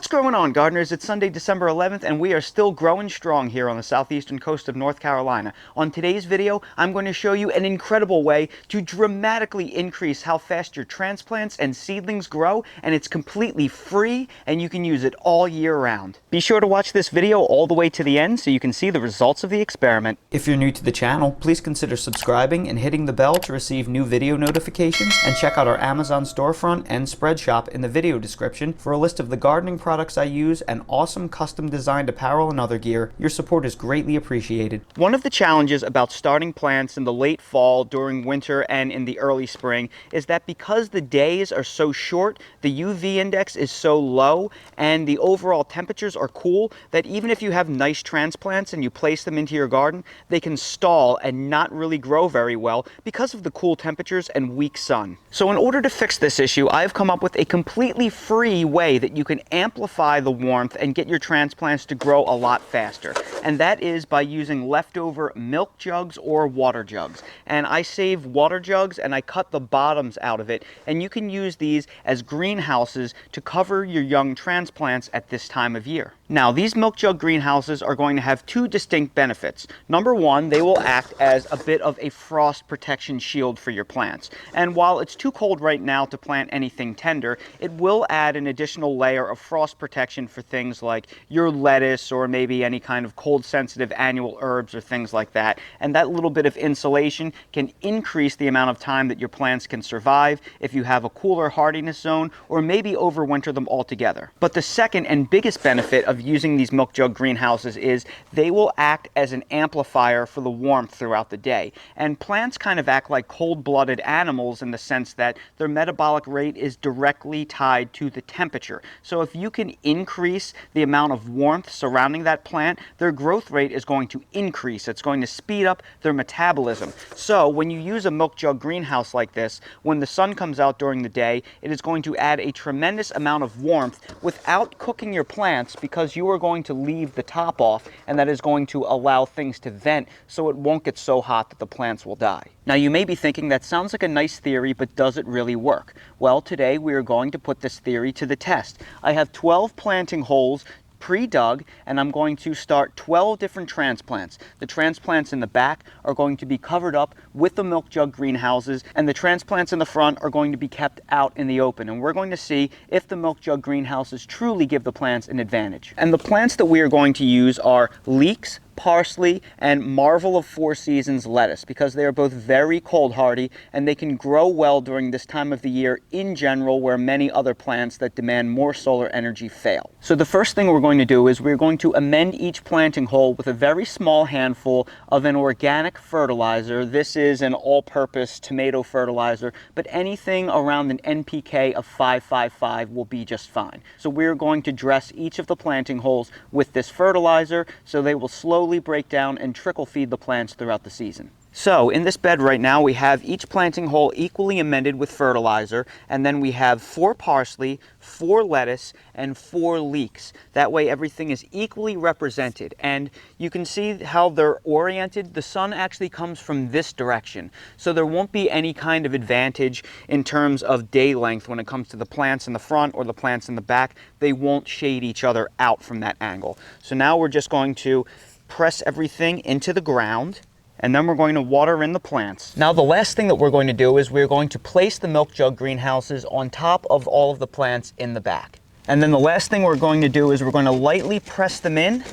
What's going on, gardeners? It's Sunday, December 11th, and we are still growing strong here on the southeastern coast of North Carolina. On today's video, I'm going to show you an incredible way to dramatically increase how fast your transplants and seedlings grow, and it's completely free, and you can use it all year round. Be sure to watch this video all the way to the end so you can see the results of the experiment. If you're new to the channel, please consider subscribing and hitting the bell to receive new video notifications, and check out our Amazon storefront and spread shop in the video description for a list of the gardening products I use and awesome custom designed apparel and other gear. Your support is greatly appreciated. One of the challenges about starting plants in the late fall, during winter, and in the early spring is that because the days are so short, the UV index is so low, and the overall temperatures are cool, that even if you have nice transplants and you place them into your garden, they can stall and not really grow very well because of the cool temperatures and weak sun. So in order to fix this issue, I've come up with a completely free way that you can amplify the warmth and get your transplants to grow a lot faster. And that is by using leftover milk jugs or water jugs. And I save water jugs and I cut the bottoms out of it. And you can use these as greenhouses to cover your young transplants at this time of year. Now, these milk jug greenhouses are going to have two distinct benefits. Number one, they will act as a bit of a frost protection shield for your plants. And while it's too cold right now to plant anything tender, it will add an additional layer of frost protection for things like your lettuce or maybe any kind of cold sensitive annual herbs or things like that. And that little bit of insulation can increase the amount of time that your plants can survive if you have a cooler hardiness zone, or maybe overwinter them altogether. But the second and biggest benefit of using these milk jug greenhouses is they will act as an amplifier for the warmth throughout the day. And plants kind of act like cold-blooded animals in the sense that their metabolic rate is directly tied to the temperature. So if you can increase the amount of warmth surrounding that plant, their growth rate is going to increase. It's going to speed up their metabolism. So when you use a milk jug greenhouse like this, when the sun comes out during the day, it is going to add a tremendous amount of warmth without cooking your plants, because you are going to leave the top off, and that is going to allow things to vent so it won't get so hot that the plants will die. Now, you may be thinking that sounds like a nice theory, but does it really work? Well, today we are going to put this theory to the test. I have 12 planting holes pre-dug, and I'm going to start 12 different transplants. The transplants in the back are going to be covered up with the milk jug greenhouses, and the transplants in the front are going to be kept out in the open. And we're going to see if the milk jug greenhouses truly give the plants an advantage. And the plants that we are going to use are leeks, parsley, and Marvel of Four Seasons lettuce, because they are both very cold hardy and they can grow well during this time of the year in general, where many other plants that demand more solar energy fail. So the first thing we're going to do is we're going to amend each planting hole with a very small handful of an organic fertilizer. This is an all-purpose tomato fertilizer, but anything around an NPK of 555 will be just fine. So we're going to dress each of the planting holes with this fertilizer so they will slowly break down and trickle feed the plants throughout the season. So in this bed right now, we have each planting hole equally amended with fertilizer, and then we have 4 parsley, 4 lettuce, and 4 leeks. That way everything is equally represented, and you can see how they're oriented. The sun actually comes from this direction, so there won't be any kind of advantage in terms of day length when it comes to the plants in the front or the plants in the back. They won't shade each other out from that angle. So now we're just going to press everything into the ground, and then we're going to water in the plants. Now, the last thing that we're going to do is we're going to place the milk jug greenhouses on top of all of the plants in the back. And then the last thing we're going to do is we're going to lightly press them in,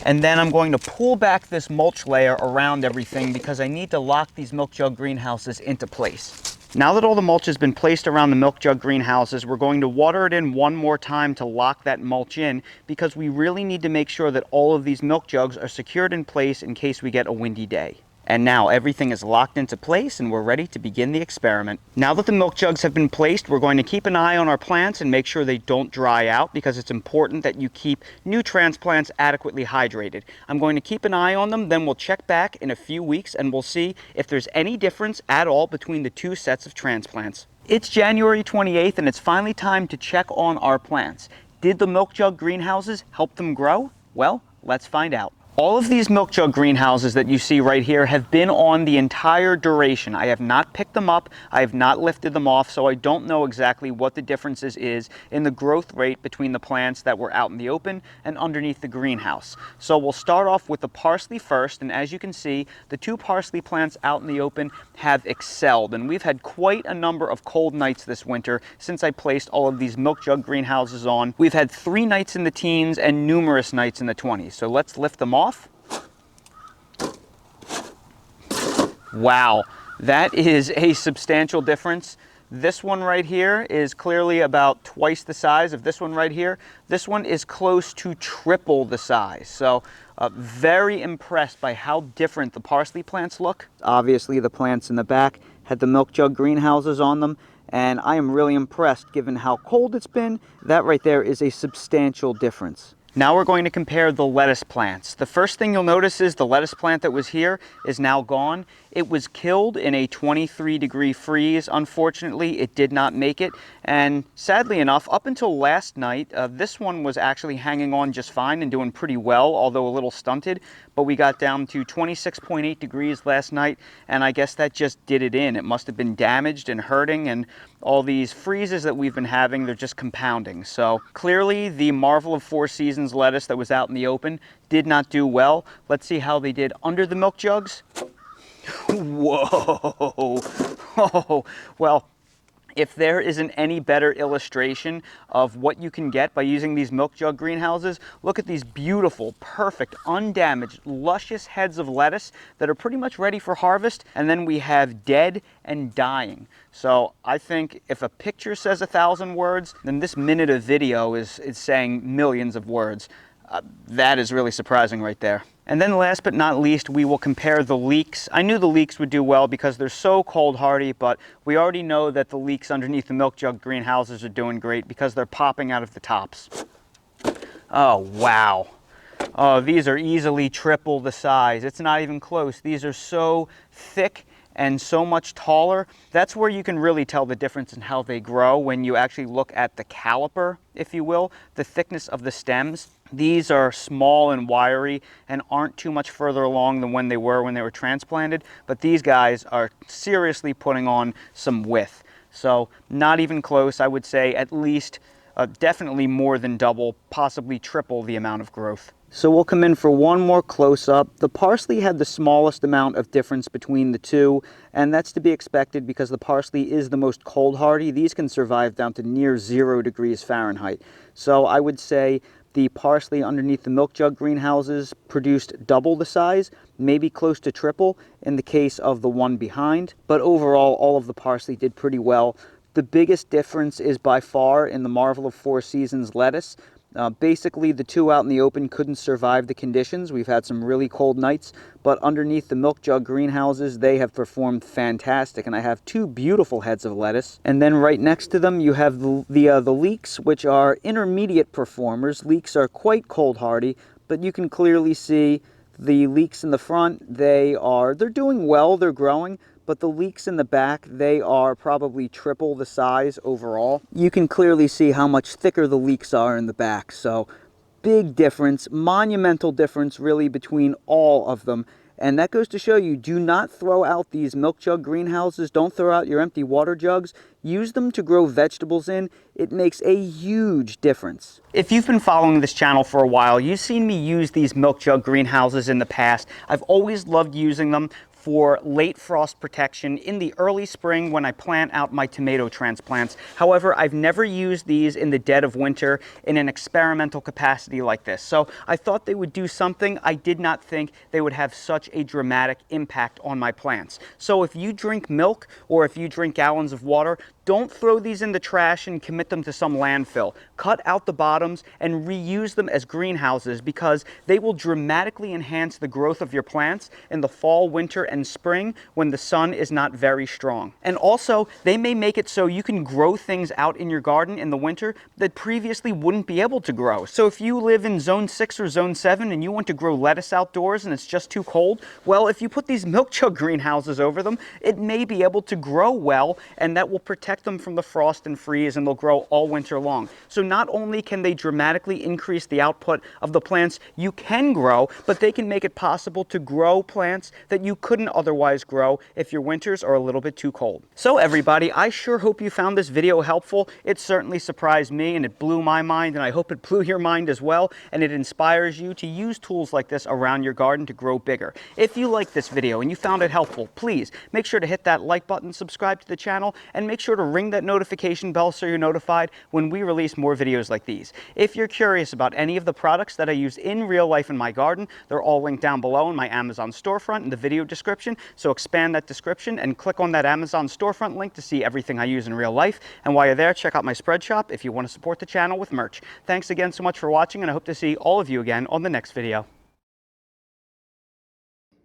and then I'm going to pull back this mulch layer around everything because I need to lock these milk jug greenhouses into place. Now that all the mulch has been placed around the milk jug greenhouses, we're going to water it in one more time to lock that mulch in, because we really need to make sure that all of these milk jugs are secured in place in case we get a windy day. And now everything is locked into place and we're ready to begin the experiment. Now that the milk jugs have been placed, we're going to keep an eye on our plants and make sure they don't dry out, because it's important that you keep new transplants adequately hydrated. I'm going to keep an eye on them, then we'll check back in a few weeks and we'll see if there's any difference at all between the two sets of transplants. It's January 28th and it's finally time to check on our plants. Did the milk jug greenhouses help them grow? Well, let's find out. All of these milk jug greenhouses that you see right here have been on the entire duration. I have not picked them up, I have not lifted them off, so I don't know exactly what the differences is in the growth rate between the plants that were out in the open and underneath the greenhouse. So we'll start off with the parsley first, and as you can see, the 2 parsley plants out in the open have excelled, and we've had quite a number of cold nights this winter since I placed all of these milk jug greenhouses on. We've had 3 nights in the teens and numerous nights in the 20s. So let's lift them off. Wow, that is a substantial difference. This one right here is clearly about twice the size of this one right here. This one is close to triple the size. So very impressed by how different the parsley plants look. Obviously the plants in the back had the milk jug greenhouses on them, and I am really impressed given how cold it's been. That right there is a substantial difference. Now we're going to compare the lettuce plants. The first thing you'll notice is the lettuce plant that was here is now gone. It was killed in a 23-degree freeze. Unfortunately, it did not make it. And sadly enough, up until last night, this one was actually hanging on just fine and doing pretty well, although a little stunted. But we got down to 26.8 degrees last night, and I guess that just did it in. It must have been damaged and hurting, and all these freezes that we've been having, they're just compounding. So clearly the Marvel of 4 Seasons lettuce that was out in the open did not do well. Let's see how they did under the milk jugs. Whoa. Oh, well, if there isn't any better illustration of what you can get by using these milk jug greenhouses, look at these beautiful, perfect, undamaged, luscious heads of lettuce that are pretty much ready for harvest, and then we have dead and dying. So I think if a picture says 1,000 words, then this minute of video is saying millions of words. That is really surprising right there. And then last but not least, we will compare the leeks. I knew the leeks would do well because they're so cold hardy, but we already know that the leeks underneath the milk jug greenhouses are doing great because they're popping out of the tops. Oh, wow. Oh, these are easily triple the size. It's not even close. These are so thick and so much taller. That's where you can really tell the difference in how they grow when you actually look at the caliper, if you will, the thickness of the stems. These are small and wiry and aren't too much further along than when they were transplanted, but these guys are seriously putting on some width. So not even close. I would say at least definitely more than double, possibly triple the amount of growth. So we'll come in for one more close-up. The parsley had the smallest amount of difference between the two, and that's to be expected because the parsley is the most cold hardy. These can survive down to near 0 degrees Fahrenheit. So I would say the parsley underneath the milk jug greenhouses produced double the size, maybe close to triple in the case of the one behind. But overall, all of the parsley did pretty well. The biggest difference is by far in the Marvel of 4 Seasons lettuce. Basically, the 2 out in the open couldn't survive the conditions. We've had some really cold nights, but underneath the milk jug greenhouses, they have performed fantastic, and I have 2 beautiful heads of lettuce. And then right next to them, you have the leeks, which are intermediate performers. Leeks are quite cold hardy, but you can clearly see the leeks in the front. They're doing well, they're growing, but the leeks in the back, they are probably triple the size overall. You can clearly see how much thicker the leeks are in the back. So big difference, monumental difference really between all of them. And that goes to show you, do not throw out these milk jug greenhouses. Don't throw out your empty water jugs. Use them to grow vegetables in. It makes a huge difference. If you've been following this channel for a while, you've seen me use these milk jug greenhouses in the past. I've always loved using them for late frost protection in the early spring when I plant out my tomato transplants. However, I've never used these in the dead of winter in an experimental capacity like this. So I thought they would do something. I did not think they would have such a dramatic impact on my plants. So if you drink milk or if you drink gallons of water, don't throw these in the trash and commit them to some landfill. Cut out the bottoms and reuse them as greenhouses because they will dramatically enhance the growth of your plants in the fall, winter, and spring when the sun is not very strong. And also, they may make it so you can grow things out in your garden in the winter that previously wouldn't be able to grow. So if you live in zone 6 or zone 7 and you want to grow lettuce outdoors and it's just too cold, well, if you put these milk jug greenhouses over them, it may be able to grow well, and that will protect protect them from the frost and freeze, and they'll grow all winter long. So not only can they dramatically increase the output of the plants you can grow, but they can make it possible to grow plants that you couldn't otherwise grow if your winters are a little bit too cold. So everybody, I sure hope you found this video helpful. It certainly surprised me and it blew my mind, and I hope it blew your mind as well, and it inspires you to use tools like this around your garden to grow bigger. If you liked this video and you found it helpful, please make sure to hit that like button, subscribe to the channel, and make sure to ring that notification bell so you're notified when we release more videos like these. If you're curious about any of the products that I use in real life in my garden, they're all linked down below in my Amazon storefront in the video description, so expand that description and click on that Amazon storefront link to see everything I use in real life. And while you're there, check out my spread shop if you want to support the channel with merch. Thanks again so much for watching, and I hope to see all of you again on the next video.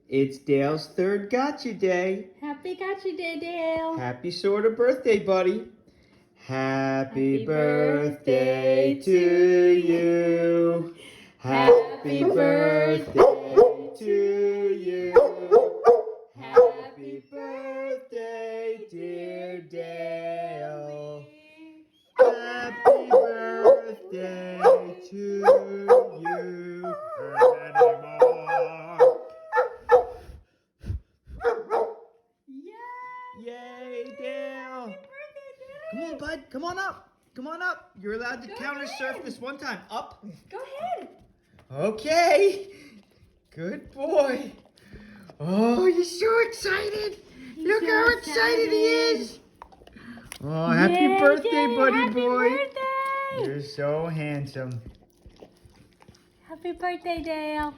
It's Dale's third Gotcha Day. Happy Gotcha Day, Dale. Happy sort of birthday, buddy. Happy birthday to you. Happy birthday to you. Happy birthday, dear Dale. Happy birthday to you. Yay, Dale! Happy birthday, Dale. Come on, bud. Come on up. Come on up. You're allowed to counter surf this one time. Up. Go ahead. Okay. Good boy. Oh, you're so excited. Look so how excited he is. Oh, happy Yay, birthday, Dale. buddy Happy boy. birthday. You're so handsome. Happy birthday, Dale.